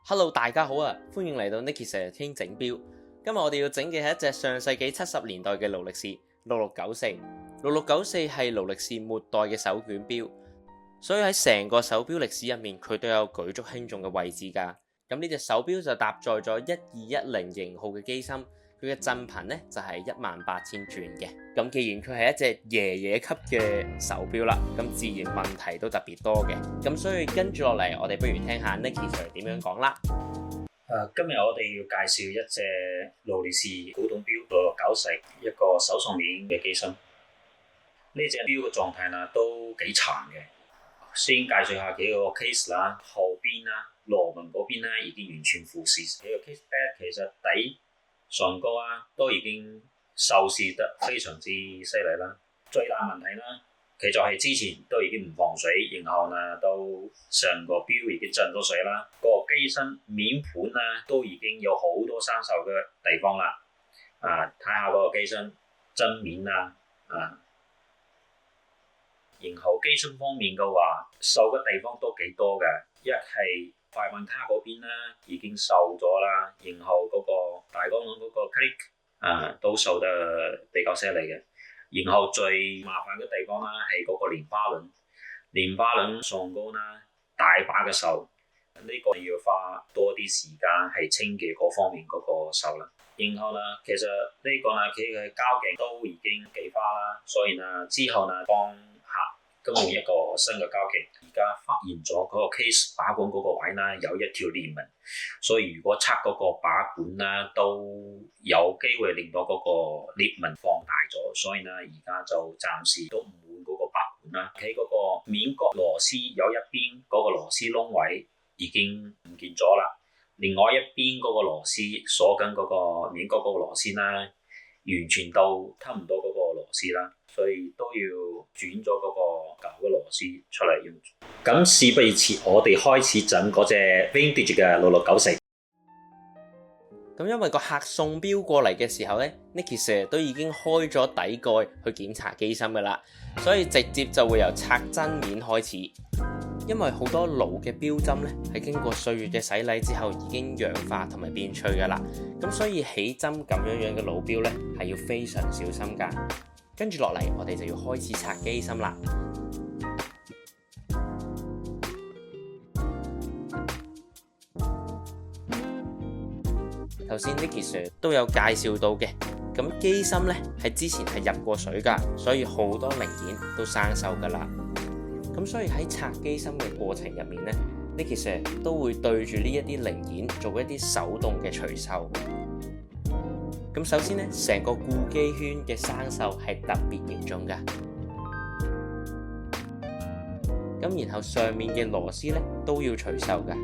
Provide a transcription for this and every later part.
Hello， 大家好啊！歡迎嚟到 Nicky Sir 傾整錶。今日我哋要整嘅係一隻上世紀70年代嘅勞力士6694。6694係勞力士末代嘅手卷錶，所以喺成個手錶歷史入面，佢都有舉足輕重嘅位置㗎。咁呢隻手錶就搭載咗1210型號嘅機芯，佢嘅振頻呢就係18000轉嘅。咁既然佢係一隻爺爺級嘅手錶啦，咁自然問題都特別多嘅。咁所以跟住落嚟，我哋不如聽下 Nicky Sir 點樣講啦。今日我哋要介紹一隻勞力士古董錶6694，一個手上面嘅機芯。呢隻錶嘅狀態呢都幾殘嘅。先介紹下幾個 case 啦，後邊啦，螺紋嗰邊咧已經完全腐蝕。呢個 case back 其實底上高啊都已經鏽蝕得非常之犀利啦。最大問題啦，其實係之前都已經唔防水，然後呢都成個錶已經浸咗水啦。個機身面盤呢都已經有好多生鏽嘅地方啦。睇下嗰個機身真面啦。然後機身方面嘅話，鏽嘅地方都幾多嘅。一係快運卡嗰邊咧已經鏽咗啦，然後嗰個大鋼輪嗰個 click 都鏽得比較犀利嘅。然後最麻煩嘅地方啦係嗰個蓮花輪，蓮花輪上高啦大把嘅鏽，呢個要花多啲時間係清潔嗰方面嗰個鏽啦。然後呢，其實呢個呢佢嘅膠鏡都已經幾花啦，所以呢之後呢幫更換一個新嘅膠鏡。而家發現咗嗰個 case 把管嗰個位呢有一條裂紋，所以如果拆嗰個把管呢都有機會令到嗰個裂紋放大咗，所以呢而家就暫時都唔換嗰個把管啦。喺嗰個面角螺絲有一邊嗰個螺絲窿位已經唔見咗啦，另外一邊嗰個螺絲鎖緊嗰個面角嗰個螺絲呢完全都吞唔到嗰個螺絲啦，所以都要轉咗嗰個舊嘅螺絲出嚟用。咁事不宜遲，我哋開始整嗰隻 Vintage 嘅6694。咁因為個客送錶過嚟嘅時候呢 Nicky Sir 都已經開咗底蓋去檢查機芯噶啦，所以直接就會由拆真面開始。因為好多老嘅錶針呢係經過歲月嘅洗禮之後已經氧化同埋變脆噶啦，咁所以起針咁樣嘅老錶呢係要非常小心噶。跟住落嚟，我哋就要開始拆機芯啦。頭先 Nicky Sir 都有介紹到嘅，咁機芯呢係之前係入過水噶，所以好多零件都生鏽噶啦。咁所以喺拆機芯嘅過程入面呢 Nicky Sir 都會對住呢一啲零件做一啲手動嘅除鏽。咁首先呢，成個固機圈嘅生鏽係特別嚴重噶。咁然後上面嘅螺絲呢都要除鏽噶。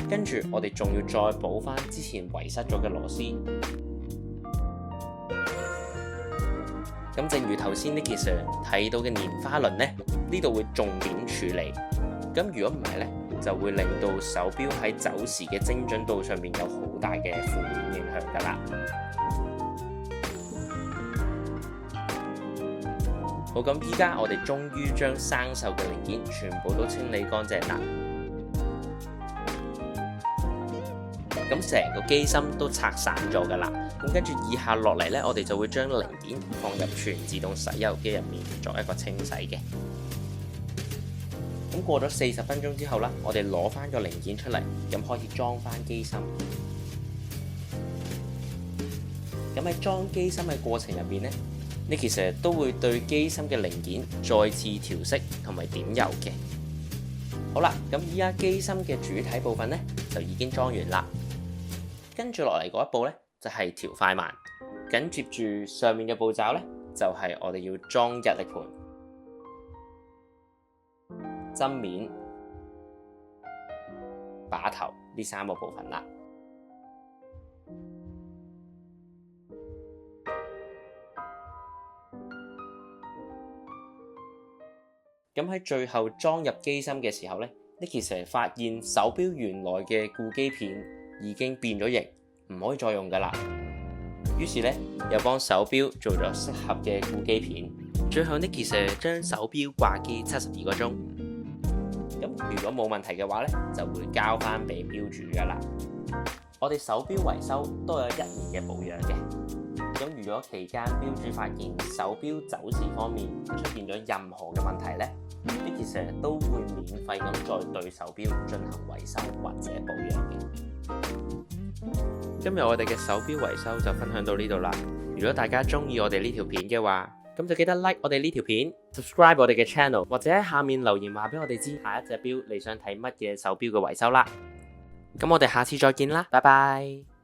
跟住我哋仲要再補翻之前遺失咗嘅螺絲。咁正如頭先 Nicky Sir 睇到嘅蓮花輪呢，呢度會重點處理。咁如果唔係呢，就會令到手錶喺走時嘅精準度上面有好大嘅負面影響噶啦。好，咁依家我哋終於將生鏽嘅零件全部都清理乾淨啦。咁成個機芯都拆散咗噶啦。咁跟住以下落嚟呢，我哋就會將零件放入全自動洗油機入面作一個清洗嘅。咁過咗40分鐘之後啦，我哋攞翻個零件出嚟，咁開始裝翻機芯。咁喺裝機芯嘅過程入面呢，Nicky Sir都會對機芯嘅零件再次調色同埋點油嘅。好啦，咁依家機芯嘅主體部分呢，就已經裝完啦。跟住落嚟嗰一步呢，就係調快慢，緊接住上面嘅步驟呢，就係我哋要裝日曆盤、針面、把頭呢3個部分啦。咁喺最後裝入機芯嘅時候呢，Nicky Sir發現手錶原來嘅固機片已經變咗形，唔可以再用噶啦。於是呢，又幫手錶做咗適合嘅固機片。最後 Nicky Sir 將手錶掛機72個鐘。咁咁如果冇問題嘅話呢，就會交翻俾標主噶啦。我哋手錶維修都有1年嘅保養嘅。咁如果期間標主發現手錶走時方面出現咗任何嘅問題呢，Nicky Sir都會免費咁再對手錶進行維修或者保養嘅。今日我哋嘅手錶維修就分享到呢度啦。如果大家中意我哋呢條片嘅話，咁就記得 like 我哋呢條片 ，subscribe 我哋嘅 channel， 或者喺下面留言話俾我哋知下一隻錶你想睇乜嘢手錶嘅維修啦。咁我哋下次再見啦，拜拜。